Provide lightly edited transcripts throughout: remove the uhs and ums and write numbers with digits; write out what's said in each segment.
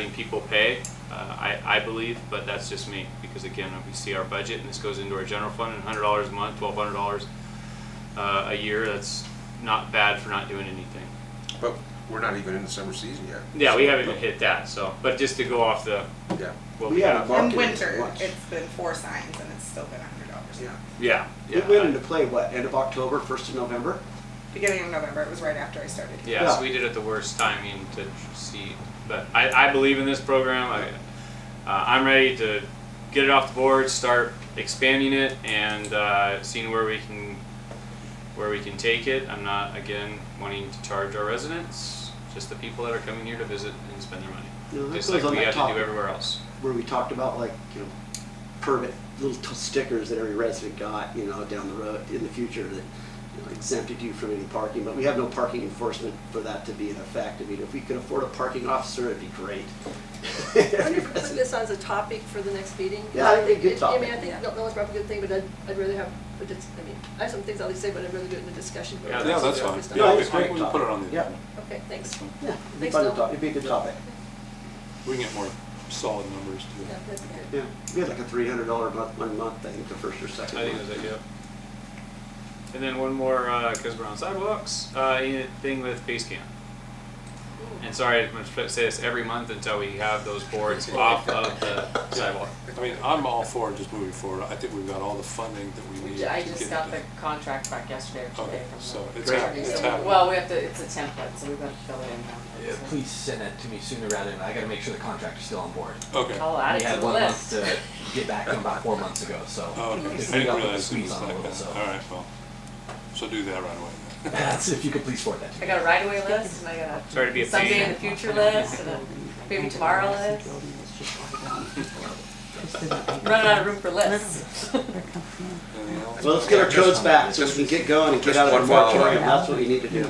having people pay, I believe, but that's just me, because again, we see our budget and this goes into our general fund, and $100 a month, $1,200 a year, that's not bad for not doing anything. But we're not even in the summer season yet. Yeah, we haven't even hit that, so, but just to go off the, Yeah. what We we haven't have. marked In it winter, once. it's been 4 signs and it's still been $100. Yeah. Yeah, It went into play, what, end of October, 1st of November? Beginning of November, it was right after I started. Yeah, Yeah. so we did it the worst timing to see, but I believe in this program. I'm ready to get it off the board, start expanding it, and seeing where we can take it. I'm not, again, wanting to charge our residents, just the people that are coming here to visit and spend their money, No, that just goes like on we that have to topic. do everywhere else. Where we talked about like, permit, little stickers that every resident got, down the road in the future that exempted you from any parking, but we have no parking enforcement for that to be in effect. I mean, if we could afford a parking officer, it'd be great. I wonder if we put this on as a topic for the next meeting. Yeah, I think a good topic. I mean, I think no one's brought up a good thing, but I'd rather have, I have some things I'll say, but I'd rather do it in the discussion. Yeah, Yeah, that's fine. Focused on- No, Yeah, it's a great we can put it on the Yeah. agenda. Okay, thanks. Yeah, it'd be Thanks, fun to Bill. talk, it'd be a good topic. We can get more solid numbers too. Yeah, that'd be good. Yeah, we had like a $300 month, 1 month, I think, the first or second I think month. that's it, yeah. And then one more, because we're on sidewalks, anything with base camp. And sorry, I'm going to say this every month until we have those boards off of the sidewalk. I mean, I'm all for just moving forward. I think we've got all the funding that we need. I to just get got it the done. contract back yesterday or today Okay, from so the it's Great. happening. It's So, happening. well, it's a template, so we've got to fill it in now. Yeah, please send that to me sooner rather than, I gotta make sure the contractor's still on board. Okay. I'll add We it to had the 1 month list. to get back to him about 4 months ago, so. Oh, okay. I we didn't got the realize it squeeze was on a like little, that. so. All right, well, so do that right away. That's, if you could please forward that to I me. got a right-of-way list, and I Sorry to be got a a someday pain. in the future list, and a maybe tomorrow list. Running out of room for lists. Anything else? Well, let's get our codes back so we can get going and get out of Just the one follow-up. moratorium, that's what we need to do.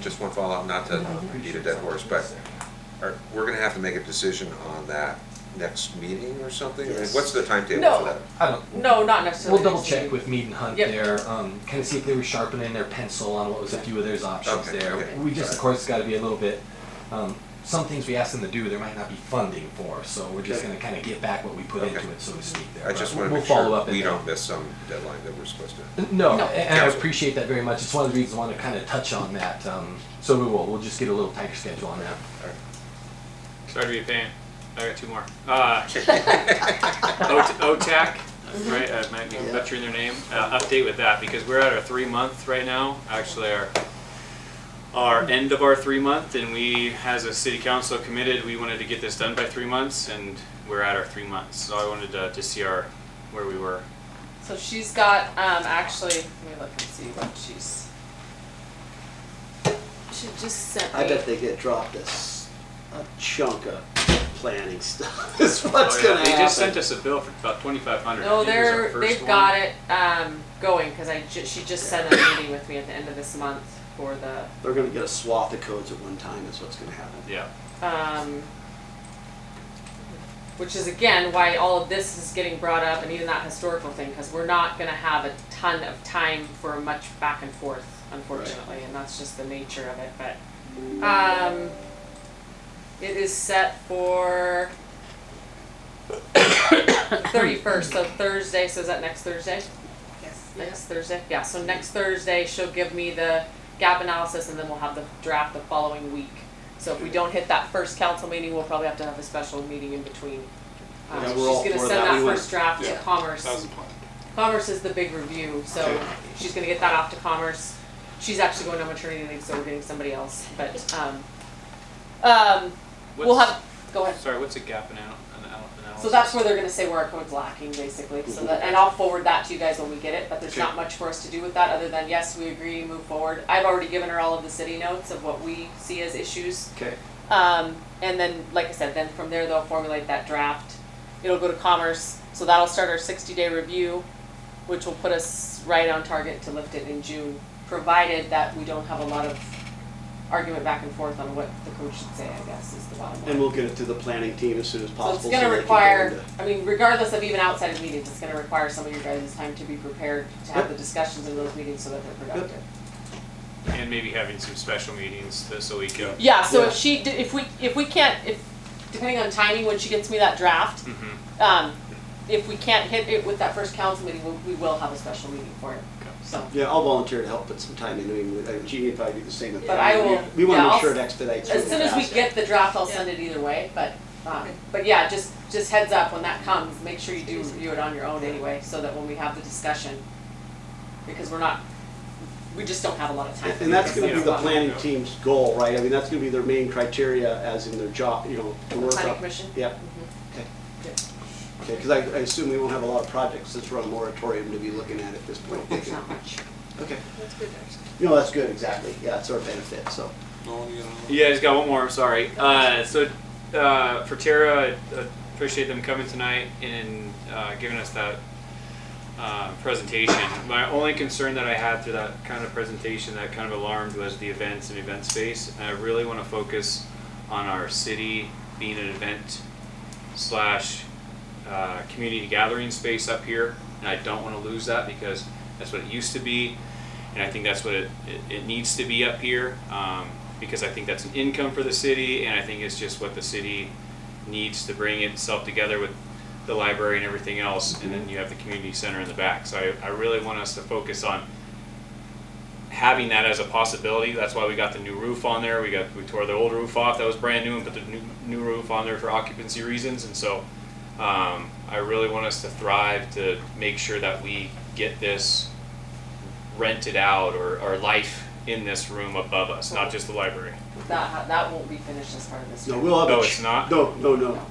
Just one follow-up, not to beat a dead horse, but we're gonna have to make a decision on that next meeting or something? I mean, Yes. what's the timetable No. for that? I don't, No, not necessarily. we'll double next check meeting. with Mead and Hunt Yep. there, kind of see if they were sharpening their pencil on what was a few of their options Okay, there. okay. We just, of course, gotta be a little bit, some things we ask them to do, there might not be funding for, so we're just Okay. gonna kind of get back what we put Okay. into it, so to speak there. I just But wanna we'll make follow sure up in we there. don't miss some deadline that we're supposed to. No, No. and I Council. appreciate that very much. It's one of the reasons I want to kind of touch on that. So we will. We'll just get a little tighter schedule on that. Sorry to be a pain. I got 2 more. OTAC, right? I might be butchering their name. Update with that because we're at our 3-month right now. Actually, our end of our 3-month, and we, as a city council, committed. We wanted to get this done by 3 months, and we're at our 3 months. So I wanted to see where we were. So she's got, actually, let me look and see what she just sent me. I bet they get dropped a chunk of planning stuff, is what's Oh, yeah. gonna happen. They just sent us a bill for about $2,500. No, they've got it, going, cause she just set a meeting with me at the end of this month for the, They're gonna get a swath of codes at one time, is what's gonna happen. Yeah. which is again why all of this is getting brought up and even that historical thing, because we're not gonna have a ton of time for much back and forth, unfortunately, and that's just the nature of it, but, it is set for 31st, so Thursday, so is that next Thursday? Yes. Next Thursday? Yeah, so next Thursday, she'll give me the gap analysis and then we'll have the draft the following week. So if we don't hit that first council meeting, we'll probably have to have a special meeting in between. Yeah, She's we're all gonna for send that. that We would- first draft to Yeah. Commerce. That was the plan. Commerce is the big review, so Okay. she's gonna get that off to Commerce. She's actually going on maternity leave, so we're getting somebody else, but, we'll have, go ahead. Sorry, what's a gap analysis? So that's where they're gonna say where our code's lacking, basically, so that, and I'll forward that to you guys when we get it, but there's not much for us to do with that, other than, yes, we agree, move forward. I've already given her all of the city notes of what we see as issues. Okay. And then, like I said, then from there they'll formulate that draft. It'll go to Commerce, so that'll start our 60-day review, which will put us right on target to lift it in June, provided that we don't have a lot of argument back and forth on what the code should say, I guess, is the bottom line. And we'll get it to the planning team as soon as So possible. it's gonna they can go require, into- I mean, regardless of even outside of meetings, it's gonna require some of your guys' time to be prepared to have the discussions in those meetings so that they're productive. And maybe having some special meetings so we can. Yeah, so Yeah. if we can't, if depending on timing, when she gets me that draft, Mhm. if we can't hit it with that first council meeting, we will have a special meeting for it, so. Yeah, I'll volunteer to help put some time in. I mean, Jeannie would probably do the same. But I will- We want yeah, to make I'll- sure it expedites. As soon as we fast. get the draft, I'll send it either way, but yeah, just heads up, when that comes, make sure you do review it on your own anyway, so that when we have the discussion, because we just don't have a lot of time. And that's gonna be the Yeah. planning team's goal, right? I mean, that's gonna be their main criteria as in their job, you know, to The work planning up. commission? Yep. Okay. Okay, because I assume we won't have a lot of projects since we're on a moratorium to be looking at this point. There's not much. Okay. That's good, actually. You know, that's good, exactly. Yeah, it's our benefit, so. No one, you know? Yeah, I just got one more. I'm sorry. For Tara, I appreciate them coming tonight and giving us that presentation. My only concern that I had through that kind of presentation that kind of alarmed was the events and event space. And I really want to focus on our city being an event slash community gathering space up here. And I don't want to lose that because that's what it used to be. And I think that's what it needs to be up here. Because I think that's an income for the city, and I think it's just what the city needs to bring itself together with the library and everything else, and then you have the community center in the back. So I really want us to focus on having that as a possibility. That's why we got the new roof on there. We tore the old roof off that was brand new and put the new roof on there for occupancy reasons. And so I really want us to thrive to make sure that we get this rented out or life in this room above us, not just the library. That won't be finished as part of this. No, we'll have. No, a it's not? No.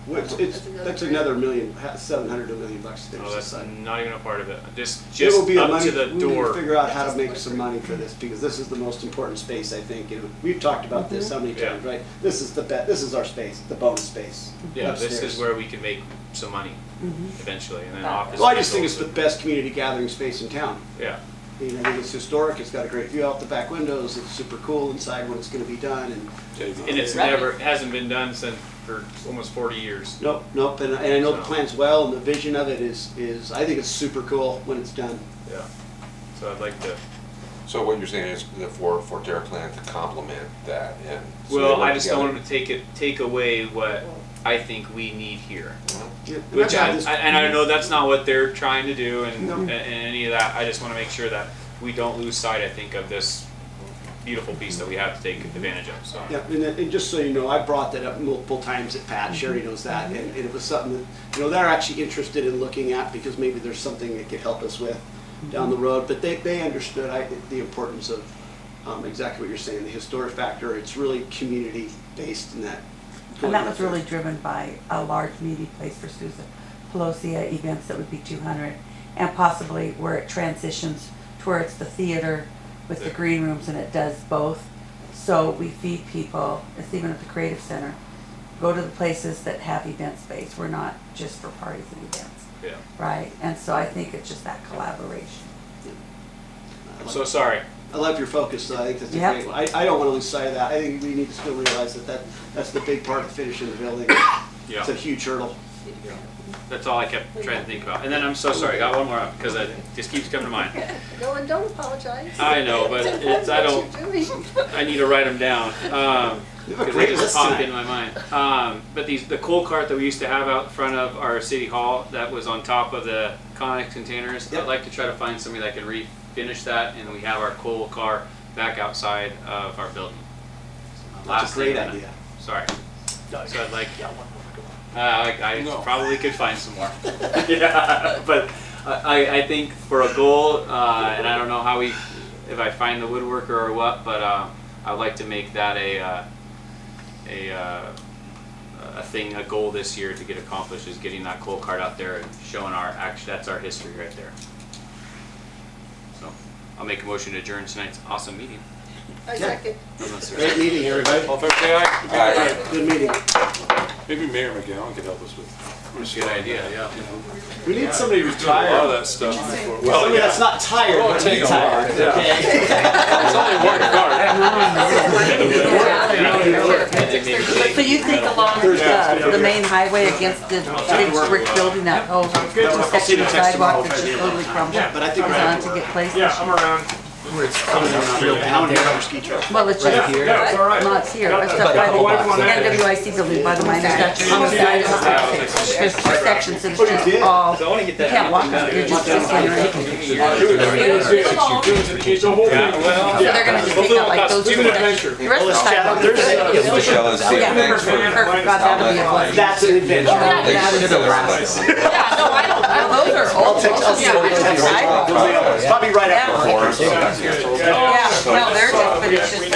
That's another $700 to $1 million to finish Oh, this that's side. not even a part of it. Just It will be a up money, to the we need door. to figure out how to make some money for this, because this is the most important space, I think. You know, we've talked about this how many Yeah. times, right? This is this is our space, the bonus space. Yeah, this upstairs. is where we can make some money eventually, and then office. Well, I just space think it's the also. best community gathering space in town. Yeah, I mean, I think it's historic, it's got a great view out the back windows, it's super cool inside when it's gonna be done, and and it's Right. it hasn't been done since for almost 40 years. nope, and I know the plan's well, and the vision of it is, I think it's super cool when it's done. Yeah, so I'd like to. So what you're saying is that for Terra Plan to complement that and. so they Well, work I just don't together. want to take away what I think we need here. Yeah, and Which I've had this- I know that's not what they're trying to do, and, No. and any of that. I just want to make sure that we don't lose sight. I think of this beautiful piece that we have to take advantage of. So Yeah, and just so you know, I brought that up multiple times at Pat, Sherry knows that, and it was something that, you know, they're actually interested in looking at, because maybe there's something they could help us with down the road, but they understood the importance of exactly what you're saying, the historic factor. It's really community-based in that. And that was really driven by a large meeting place for Susan Pelosi, events that would be 200, and possibly where it transitions towards the theater with the green rooms, and it does both. So we feed people, it's even at the Creative Center, go to the places that have event space. We're not just for parties and events, yeah, right? And so I think it's just that collaboration. I'm so sorry. I love your focus, so I think that's a Yep. great one. I don't want to lose sight of that. I think we need to still realize that's the big part of finishing the building. Yeah. It's a huge hurdle. That's all I kept trying to think about. And then I'm so sorry. I got one more up because it just keeps coming to mind. No, and don't apologize. I know, but it's I don't. What you're doing. I need to write them down. You have a Because great they just list pop tonight. into my mind. But the coal cart that we used to have out front of our city hall, that was on top of the Connex containers. Yep. I'd like to try to find somebody that can refinish that, and we have our coal car back outside of our building. That's a great thing, idea. Sorry. So I'd like. I No. probably could find some more. Yeah, but I think for a goal, and I don't know how if I find the woodworker or what, but I'd like to make that a thing, a goal this year to get accomplished, is getting that coal cart out there and showing that's our history right there. So I'll make a motion to adjourn tonight's awesome meeting. I second. Unless there's- Great meeting, everybody. All fair say aye. Aye. Good meeting. Maybe Mayor McGowan could help us with. Good idea, yeah. We need somebody A lot of retired. that stuff before. Somebody that's not tired, Well, but take a retired, while, yeah. okay? It's only one card. So you think along the main highway against the big brick building, that whole I'll see section the of text tomorrow sidewalk if I that's need just it. totally crumbled? But I think Is we're on gonna to get placed? Yeah, I'm around. where it's I don't even know ski trail. Well, it's right just here. No, it's here. It's up by the NWIC building by the miners statue on the side of the house. There's two sections, so it's just all, you can't walk on it, you're just incineration. So they're gonna just take out like those two sections. The rest of the sidewalk is good. Give Michelle and Steve Yeah, thanks for. perfect, God, that'll be a blessing. That's an adventure. They That is should a have learned blessing. this. Yeah, no, I don't, Those are I'll old. take, I'll see what Yeah, it is. sidewalk. It's probably right after Yeah. forest. Yeah, no, they're just, but it's just.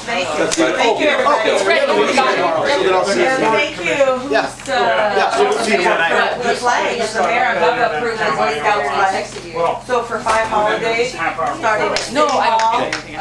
Thank you. Thank you, everybody. It's ready, we got it. So then I'll see you And tomorrow. thank you. Who's, Yeah, so we'll see you tonight. The flags, the mayor and Bubba approved the Boy Scout flag. So for 5 holidays, starting at City No, I don't Hall, get anything.